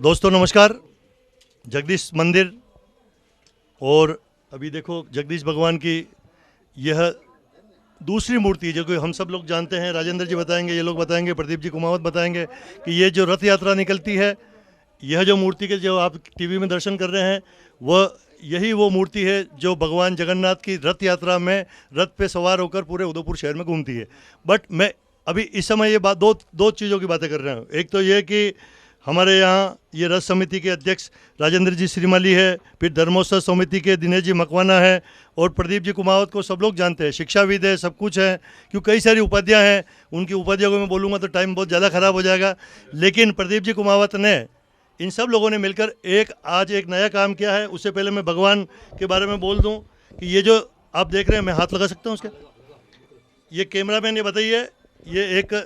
दोस्तों नमस्कार। जगदीश मंदिर और अभी देखो जगदीश भगवान की यह दूसरी मूर्ति जो कि हम सब लोग जानते हैं, राजेंद्र जी बताएंगे, ये लोग बताएंगे, प्रदीप जी कुमावत बताएंगे कि ये जो रथ यात्रा निकलती है, यह जो मूर्ति के जो आप टीवी में दर्शन कर रहे हैं वह यही वो मूर्ति है जो भगवान जगन्नाथ की रथ यात्रा में रथ पे सवार होकर पूरे उदयपुर शहर में घूमती है। बट मैं अभी इस समय ये बात दो चीज़ों की बातें कर रहा हूँ। एक तो ये कि हमारे यहाँ ये रथ समिति के अध्यक्ष राजेंद्र जी श्रीमाली है, फिर धर्मोत्सव समिति के दिनेश जी मकवाना है और प्रदीप जी कुमावत को सब लोग जानते हैं, शिक्षाविद है, सब कुछ है, क्यों कई सारी उपाधियाँ हैं। उनकी उपाधियों को मैं बोलूँगा तो टाइम बहुत ज़्यादा ख़राब हो जाएगा, लेकिन प्रदीप जी कुमावत ने इन सब लोगों ने मिलकर आज एक नया काम किया है। उससे पहले मैं भगवान के बारे में बोल दूं कि ये जो आप देख रहे हैं, मैं हाथ लगा सकता हूं उसके, ये कैमरामैन ये बताइए, ये एक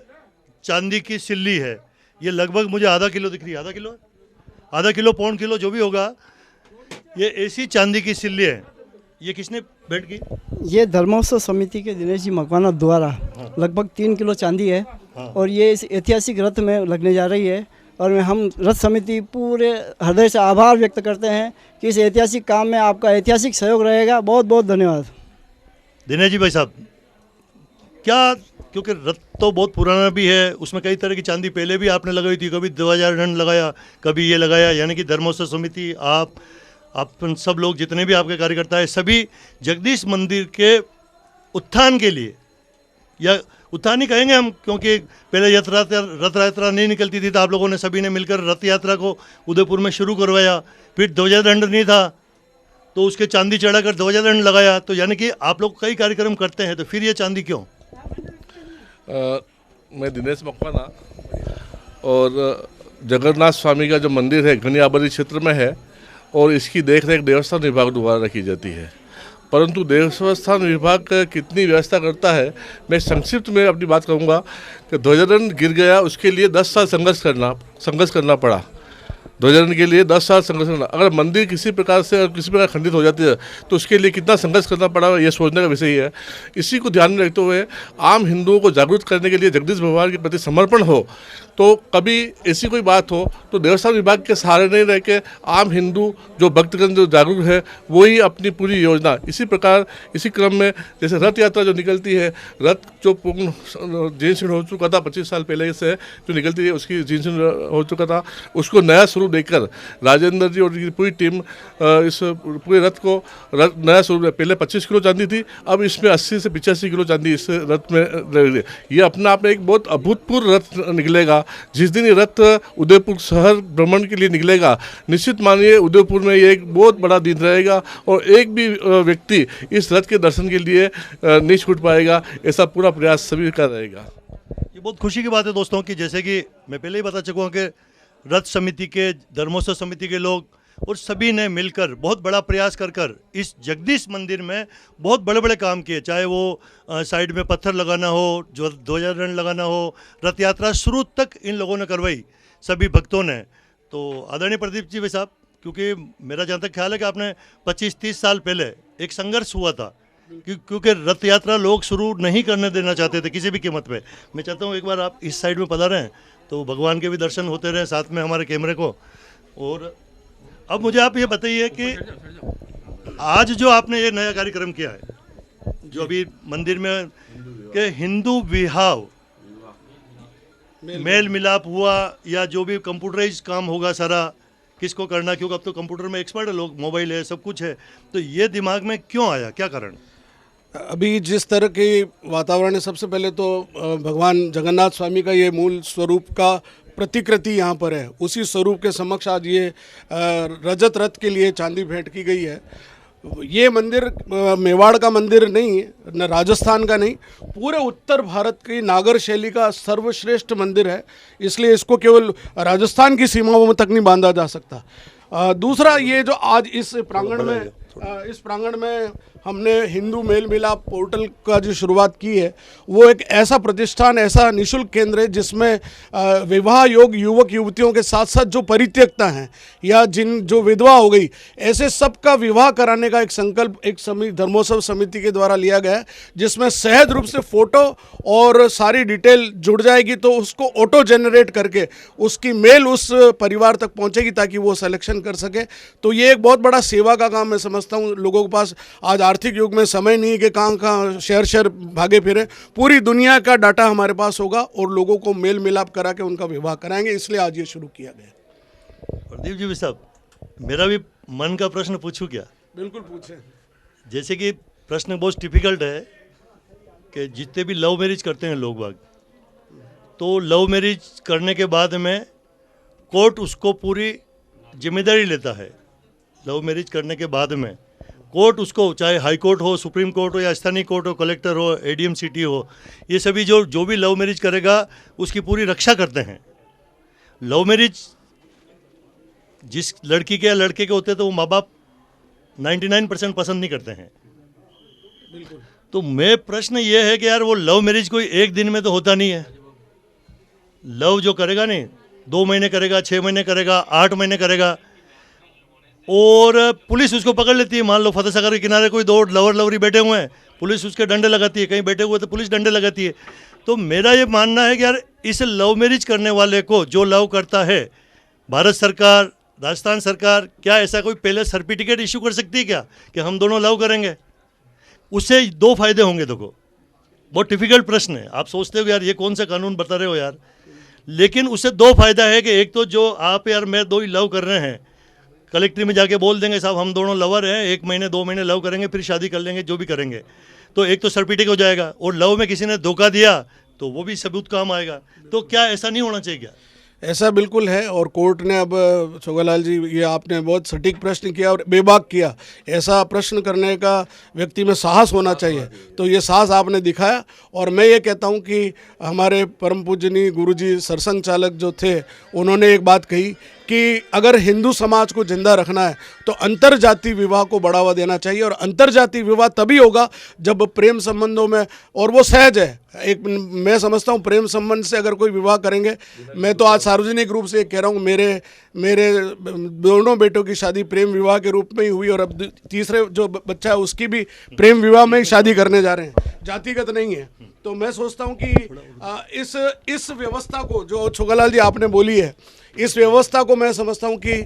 चांदी की सिल्ली है। ये लगभग मुझे आधा किलो दिख रही है, आधा किलो पौन किलो जो भी होगा, ये ऐसी चांदी की सिल्ली है। ये किसने भेंट की? ये धर्मोत्सव समिति के दिनेश जी मकवाना द्वारा लगभग 3 किलो चांदी है और ये इस ऐतिहासिक रथ में लगने जा रही है। और हम रथ समिति पूरे हृदय से आभार व्यक्त करते हैं कि इस ऐतिहासिक काम में आपका ऐतिहासिक सहयोग रहेगा। बहुत बहुत धन्यवाद दिनेश जी भाई साहब। क्या, क्योंकि रथ तो बहुत पुराना भी है, उसमें कई तरह की चांदी पहले भी आपने लगाई थी, कभी 2000 रन लगाया, कभी ये लगाया, यानी कि धर्मोत्सव समिति आप सब लोग जितने भी आपके कार्यकर्ता हैं, सभी जगदीश मंदिर के उत्थान के लिए, या उत्थान ही कहेंगे हम, क्योंकि पहले रथ यात्रा नहीं निकलती थी तो आप लोगों ने सभी ने मिलकर रथ यात्रा को उदयपुर में शुरू करवाया। फिर ध्वजा दंड नहीं था तो उसके चांदी चढ़ाकर ध्वजा दंड लगाया। तो यानी कि आप लोग कई कार्यक्रम करते हैं, तो फिर ये चांदी क्यों? मैं दिनेश मकवाना और जगन्नाथ स्वामी का जो मंदिर है घनियाबरी क्षेत्र में है और इसकी देखरेख देवस्थान विभाग द्वारा रखी जाती है। परंतु देवस्थान विभाग कितनी व्यवस्था करता है, मैं संक्षिप्त में अपनी बात कहूँगा कि ध्वजादंड गिर गया, उसके लिए 10 साल संघर्ष करना पड़ा। ध्वजादंड के लिए 10 साल संघर्ष करना, अगर मंदिर किसी प्रकार से किसी प्रकार खंडित हो जाती है तो उसके लिए कितना संघर्ष करना पड़ा, ये सोचने का विषय ही है। इसी को ध्यान में रखते हुए आम हिंदुओं को जागरूक करने के लिए जगदीश भगवान के प्रति समर्पण हो, तो कभी ऐसी कोई बात हो तो देवस्थान विभाग के सहारे नहीं रह के आम हिंदू जो भक्तगण जो जागरूक है वो ही अपनी पूरी योजना, इसी प्रकार इसी क्रम में जैसे रथ यात्रा जो निकलती है, रथ जो पूर्ण जीर्ण शीर्ण हो चुका था 25 साल पहले से जो निकलती है उसकी जीर्ण शीर्ण हो चुका था, उसको नया स्वरूप देकर राजेंद्र जी और पूरी टीम इस पूरे रथ को नया स्वरूप, पहले 25 किलो चांदी थी, अब इसमें 80 से 85 किलो चांदी इस रथ में, ये अपने आप में एक बहुत अभूतपूर्व रथ निकलेगा। जिस दिन ये रथ उदयपुर शहर भ्रमण के लिए निकलेगा, निश्चित मानिए उदयपुर में ये एक बहुत बड़ा दिन रहेगा और एक भी व्यक्ति इस रथ के दर्शन के लिए नहीं छूट पाएगा। ऐसा पूरा प्रयास सभी का रहेगा। ये बहुत खुशी की बात है दोस्तों कि जैसे कि मैं पहले ही बता चुका हूँ कि रथ समिति के, धर्मोत्सव समिति के लोग और सभी ने मिलकर बहुत बड़ा प्रयास कर इस जगदीश मंदिर में बहुत बड़े बड़े काम किए, चाहे वो साइड में पत्थर लगाना हो, जो ध्वजा दंड लगाना हो, रथ यात्रा शुरू तक इन लोगों ने करवाई, सभी भक्तों ने। तो आदरणीय प्रदीप जी भाई साहब, क्योंकि मेरा जहाँ तक ख्याल है कि आपने 25-30 साल पहले एक संघर्ष हुआ था, क्योंकि रथ यात्रा लोग शुरू नहीं करने देना चाहते थे किसी भी कीमत पे। मैं चाहता हूँ एक बार आप इस साइड में पधारें तो भगवान के भी दर्शन होते रहे साथ में हमारे कैमरे को। और अब मुझे आप ये बताइए कि आज जो आपने ये नया कार्यक्रम किया है, जो अभी मंदिर में के हिंदू विवाह मेल मिलाप हुआ, या जो भी कंप्यूटराइज काम होगा सारा किसको करना, क्योंकि अब तो कंप्यूटर में एक्सपर्ट है लोग, मोबाइल है, सब कुछ है, तो ये दिमाग में क्यों आया, क्या कारण? अभी जिस तरह की वातावरण है, सबसे पहले तो भगवान जगन्नाथ स्वामी का ये मूल स्वरूप का प्रतिकृति यहाँ पर है, उसी स्वरूप के समक्ष आज ये रजत रथ के लिए चांदी भेंट की गई है। ये मंदिर मेवाड़ का मंदिर नहीं, न राजस्थान का नहीं, पूरे उत्तर भारत की नागर शैली का सर्वश्रेष्ठ मंदिर है, इसलिए इसको केवल राजस्थान की सीमाओं में तक नहीं बांधा जा सकता। दूसरा, ये जो आज इस प्रांगण में इस प्रांगण में हमने हिंदू मेल मिलाप पोर्टल का जो शुरुआत की है, वो एक ऐसा प्रतिष्ठान, ऐसा निशुल्क केंद्र है जिसमें विवाह योग युवक युवतियों के साथ साथ जो परित्यक्ता हैं या जो विधवा हो गई, ऐसे सबका विवाह कराने का एक संकल्प एक धर्मोत्सव समिति के द्वारा लिया गया है, जिसमें सहज रूप से फोटो और सारी डिटेल जुड़ जाएगी, तो उसको ऑटो जनरेट करके उसकी मेल उस परिवार तक पहुंचेगी ताकि वो सिलेक्शन कर सके। तो ये एक बहुत बड़ा सेवा का काम मैं समझता हूँ। लोगों के पास आज आर्थिक युग में समय नहीं है कि कहाँ शहर शहर भागे फिरे, पूरी दुनिया का डाटा हमारे पास होगा और लोगों को मेल मिलाप करा के उनका विवाह कराएंगे, इसलिए आज ये शुरू किया गया। प्रदीप जी भी साहब, मेरा भी मन का प्रश्न पूछूं क्या? बिल्कुल पूछें। जैसे कि प्रश्न बहुत डिफिकल्ट है कि जितने भी लव मैरिज करते हैं लोग बाग, तो लव मैरिज करने के बाद में कोर्ट उसको पूरी जिम्मेदारी लेता है। लव मैरिज करने के बाद में कोर्ट उसको, चाहे हाई कोर्ट हो, सुप्रीम कोर्ट हो या स्थानीय कोर्ट हो, कलेक्टर हो, एडीएम सिटी हो, ये सभी जो भी लव मैरिज करेगा उसकी पूरी रक्षा करते हैं। लव मैरिज जिस लड़की के या लड़के के होते हैं तो वो माँ बाप 99% पसंद नहीं करते हैं। तो मैं प्रश्न ये है कि यार वो लव मैरिज कोई एक दिन में तो होता नहीं है। लव जो करेगा नहीं, 2 महीने करेगा, 6 महीने करेगा, 8 महीने करेगा, और पुलिस उसको पकड़ लेती है। मान लो फतेह सागर के किनारे कोई 2 लवर लवरी बैठे हुए हैं, पुलिस उसके डंडे लगाती है, कहीं बैठे हुए तो पुलिस डंडे लगाती है। तो मेरा ये मानना है कि यार इस लव मैरिज करने वाले को, जो लव करता है, भारत सरकार, राजस्थान सरकार क्या ऐसा कोई पहले सर्टिफिकेट इशू कर सकती है क्या कि हम दोनों लव करेंगे? उससे 2 फायदे होंगे। देखो, बहुत डिफिकल्ट प्रश्न है। आप सोचते हो यार ये कौन सा कानून बता रहे हो यार, लेकिन उससे 2 फायदा है कि एक तो जो आप यार मैं 2 ही लव कर रहे हैं, कलेक्ट्री में जाके बोल देंगे साहब हम दोनों लवर हैं, 1 महीने 2 महीने लव करेंगे, फिर शादी कर लेंगे, जो भी करेंगे, तो एक तो सर्टिफिकेट हो जाएगा। और लव में किसी ने धोखा दिया तो वो भी सबूत काम आएगा। तो क्या ऐसा नहीं होना चाहिए क्या? ऐसा बिल्कुल है, और कोर्ट ने अब छोगालाल जी, ये आपने बहुत सटीक प्रश्न किया और बेबाक किया। ऐसा प्रश्न करने का व्यक्ति में साहस होना चाहिए, तो ये साहस आपने दिखाया। और मैं ये कहता हूँ कि हमारे परम पूजनीय गुरुजी सरसंघ चालक जो थे, उन्होंने एक बात कही कि अगर हिंदू समाज को जिंदा रखना है तो अंतर्जातीय विवाह को बढ़ावा देना चाहिए, और अंतर्जातीय विवाह तभी होगा जब प्रेम संबंधों में, और वो सहज है। एक मैं समझता हूँ प्रेम संबंध से अगर कोई विवाह करेंगे, मैं तो आज सार्वजनिक रूप से कह रहा हूँ, मेरे दोनों बेटों की शादी प्रेम विवाह के रूप में ही हुई, और अब तीसरे जो बच्चा है उसकी भी प्रेम विवाह में ही शादी करने जा रहे हैं, जातिगत नहीं है। तो मैं सोचता हूँ कि इस व्यवस्था को जो छोगालाल जी आपने बोली है, इस व्यवस्था को मैं समझता हूँ कि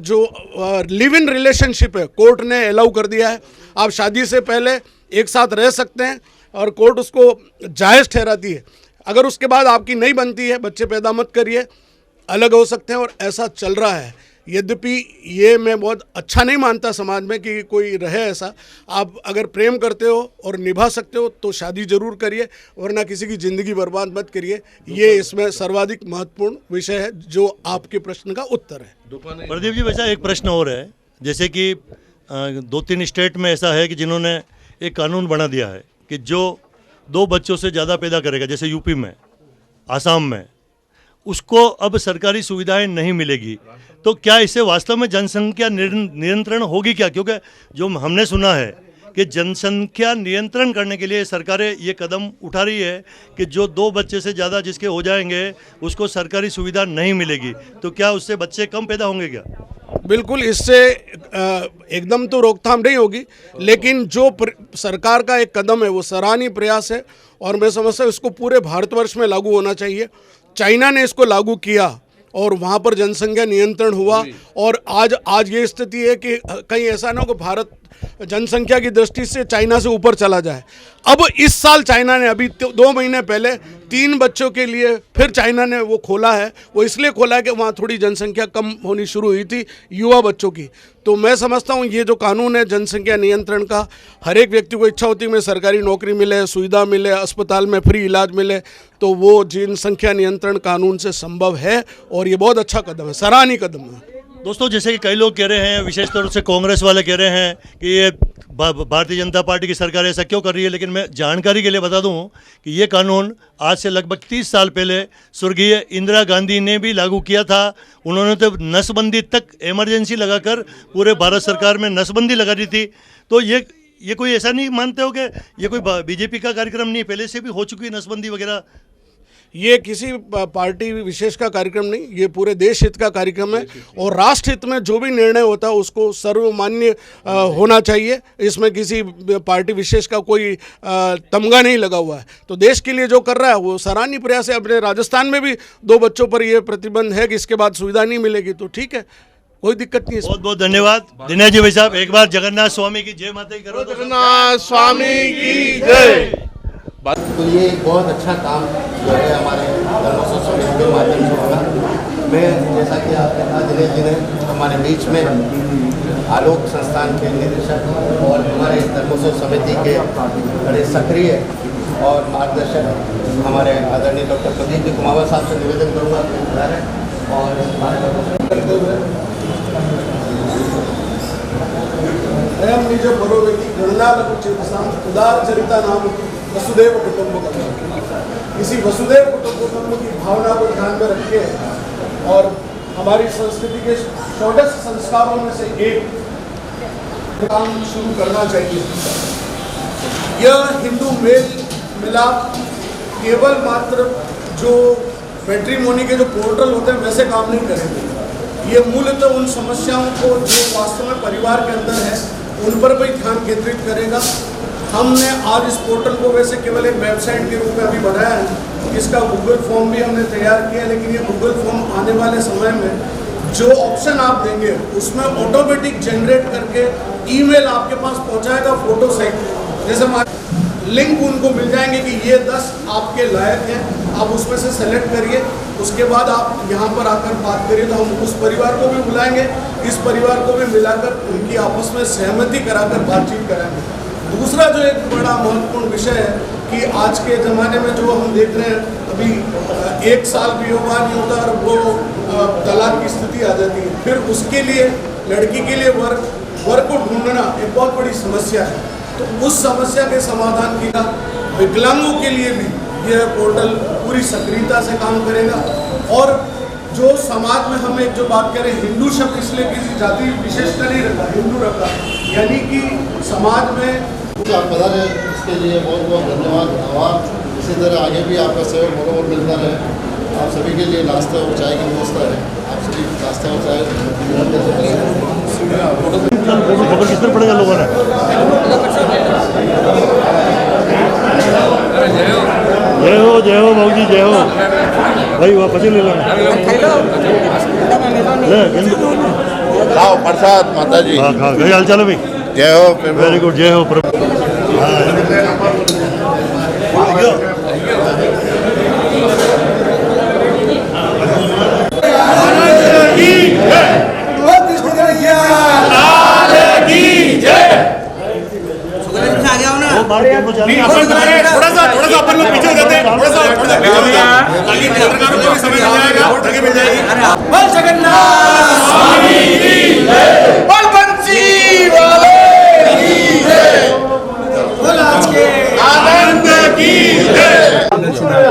जो लिव इन रिलेशनशिप है, कोर्ट ने अलाउ कर दिया है। आप शादी से पहले एक साथ रह सकते हैं और कोर्ट उसको जायज़ ठहराती है। अगर उसके बाद आपकी नहीं बनती है, बच्चे पैदा मत करिए, अलग हो सकते हैं, और ऐसा चल रहा है। यद्यपि ये मैं बहुत अच्छा नहीं मानता समाज में कि कोई रहे ऐसा। आप अगर प्रेम करते हो और निभा सकते हो तो शादी जरूर करिए, वरना किसी की ज़िंदगी बर्बाद मत करिए। ये इसमें सर्वाधिक महत्वपूर्ण विषय है जो आपके प्रश्न का उत्तर है। प्रदीप जी, वैसा एक प्रश्न और है, जैसे कि 2-3 स्टेट में ऐसा है कि जिन्होंने एक कानून बना दिया है कि जो 2 बच्चों से ज़्यादा पैदा करेगा, जैसे यूपी में, आसाम में, उसको अब सरकारी सुविधाएं नहीं मिलेगी। तो क्या इससे वास्तव में जनसंख्या नियंत्रण होगी क्या? क्योंकि जो हमने सुना है कि जनसंख्या नियंत्रण करने के लिए सरकारें ये कदम उठा रही है कि जो 2 बच्चे से ज़्यादा जिसके हो जाएंगे उसको सरकारी सुविधा नहीं मिलेगी। तो क्या उससे बच्चे कम पैदा होंगे क्या? बिल्कुल, इससे एकदम तो रोकथाम नहीं होगी, लेकिन जो सरकार का एक कदम है वो सराहनीय प्रयास है, और मैं समझता हूँ इसको पूरे भारतवर्ष में लागू होना चाहिए। चाइना ने इसको लागू किया और वहाँ पर जनसंख्या नियंत्रण हुआ, और आज ये स्थिति है कि कहीं ऐसा ना हो कि भारत जनसंख्या की दृष्टि से चाइना से ऊपर चला जाए। अब इस साल चाइना ने, अभी 2 महीने पहले 3 बच्चों के लिए फिर चाइना ने वो खोला है। वो इसलिए खोला है कि वहाँ थोड़ी जनसंख्या कम होनी शुरू हुई थी युवा बच्चों की। तो मैं समझता हूँ ये जो कानून है जनसंख्या नियंत्रण का, हर एक व्यक्ति को इच्छा होती है मैं सरकारी नौकरी मिले, सुविधा मिले, अस्पताल में फ्री इलाज मिले, तो वो जनसंख्या नियंत्रण कानून से संभव है, और ये बहुत अच्छा कदम है, सराहनीय कदम है। दोस्तों जैसे कि कई लोग कह रहे हैं, विशेष तौर से कांग्रेस वाले कह रहे हैं कि ये भारतीय जनता पार्टी की सरकार ऐसा क्यों कर रही है, लेकिन मैं जानकारी के लिए बता दूं कि ये कानून आज से लगभग 30 साल पहले स्वर्गीय इंदिरा गांधी ने भी लागू किया था। उन्होंने तो नसबंदी तक इमरजेंसी लगाकर पूरे भारत सरकार में नसबंदी लगा दी थी। तो ये कोई ऐसा नहीं मानते हो कि ये कोई बीजेपी का कार्यक्रम नहीं, पहले से भी हो चुकी है नसबंदी वगैरह? ये किसी पार्टी विशेष का कार्यक्रम नहीं, ये पूरे देश हित का कार्यक्रम है और राष्ट्र हित में जो भी निर्णय होता है उसको सर्वमान्य होना चाहिए। इसमें किसी पार्टी विशेष का कोई तमगा नहीं लगा हुआ है। तो देश के लिए जो कर रहा है वो सराहनीय प्रयास है। अपने राजस्थान में भी 2 बच्चों पर ये प्रतिबंध है कि इसके बाद सुविधा नहीं मिलेगी, तो ठीक है, कोई दिक्कत नहीं है। बहुत बहुत धन्यवाद दिनेश जी भाई साहब। एक बार जगन्नाथ स्वामी की जय माता दी करो। जगन्नाथ स्वामी की जय। तो ये एक बहुत अच्छा काम जो है हमारे धर्मोत्सव समिति के माध्यम से होगा। मैं जैसा कि आपने कहा, दिनेश जी ने हमारे बीच में आलोक संस्थान के निदेशक और हमारे धर्मोत्सव समिति के बड़े सक्रिय और मार्गदर्शक हमारे आदरणीय डॉक्टर प्रदीप कुमावत साहब से निवेदन करूँगा और अयम निज बरो व्यक्ति गणना लघुचिताम उदार चरिता नाम वसुदेव कुटुंबकम। इसी वसुदेव कुटुंबकम की भावना को ध्यान में रखे और हमारी संस्कृति के षोडश संस्कारों में से एक काम शुरू करना चाहिए। यह हिंदू मेल मिलाप केवल मात्र जो मैट्रिमोनी के जो पोर्टल होते हैं वैसे काम नहीं करेंगे। ये मूलतः उन समस्याओं को जो वास्तव में परिवार के अंदर है उन पर भी ध्यान केंद्रित करेगा। हमने आज इस पोर्टल को वैसे केवल एक वेबसाइट के रूप में अभी बनाया है, इसका गूगल फॉर्म भी हमने तैयार किया, लेकिन ये गूगल फॉर्म आने वाले समय में जो ऑप्शन आप देंगे उसमें ऑटोमेटिक जनरेट करके ईमेल आपके पास पहुंचाएगा फोटो सहित। जैसे लिंक उनको मिल जाएंगे कि ये 10 आपके लायक हैं, आप उसमें से सेलेक्ट करिए, उसके बाद आप यहाँ पर आकर बात करिए। तो हम उस परिवार को भी बुलाएंगे, इस परिवार को भी मिलाकर उनकी आपस में सहमति कराकर बातचीत कराएंगे। दूसरा जो एक बड़ा महत्वपूर्ण विषय है कि आज के ज़माने में जो हम देख रहे हैं, अभी 1 साल भी विवाह नहीं होता और वो तलाक की स्थिति आ जाती है। फिर उसके लिए लड़की के लिए वर को ढूंढना एक बहुत बड़ी समस्या है। तो उस समस्या के समाधान की विकलांगों के लिए भी यह पोर्टल पूरी सक्रियता से काम करेगा। और जो समाज में हम एक जो बात करें, हिंदू शब्द इसलिए किसी जाति विशेष का नहीं रखा, हिंदू रखा, यानी कि समाज में आप बता रहे इसके लिए बहुत बहुत धन्यवाद। आभार। इसी तरह आगे भी आपका सहयोग मनोबल मिलता रहे। आप सभी के लिए नाश्ता और चाय की व्यवस्था है। आप सभी नाश्ता और चाय कितना पड़ेगा लोगों ने? जय हो बाबू जी, जय हो भाई। वापस ही ले लो, खाओ प्रसाद माता जी। हाँ खा गए। हाल चाल है भाई? जय हो। वेरी गुड, जय हो प्रभु। थोड़ा सा अपन लोग पीछे हो जाते हैं, थोड़ा सा पीछे हो जाते हैं ताकि पत्रकारों को भी समझ आ जाएगा, जगह मिल जाएगी। बोल जगन्नाथ स्वामी की जय, बोल बंसी वाले की जय, बोल आज के आनंद की जय।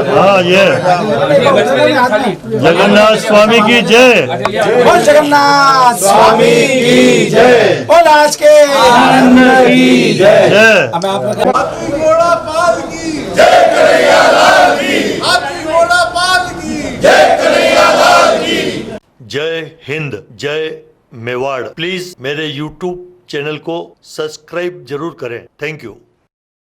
हाँ, ये जगन्नाथ स्वामी की जय, बोल जगन्नाथ स्वामी की जय, बोल आज के आनंद की जय। हाथी घोड़ा पाल की जय, कन्हैया लाल की। हाथी घोड़ा पाल की जय, कन्हैया लाल की। जय हिंद, जय मेवाड़। प्लीज मेरे YouTube चैनल को सब्सक्राइब जरूर करें। Thank you.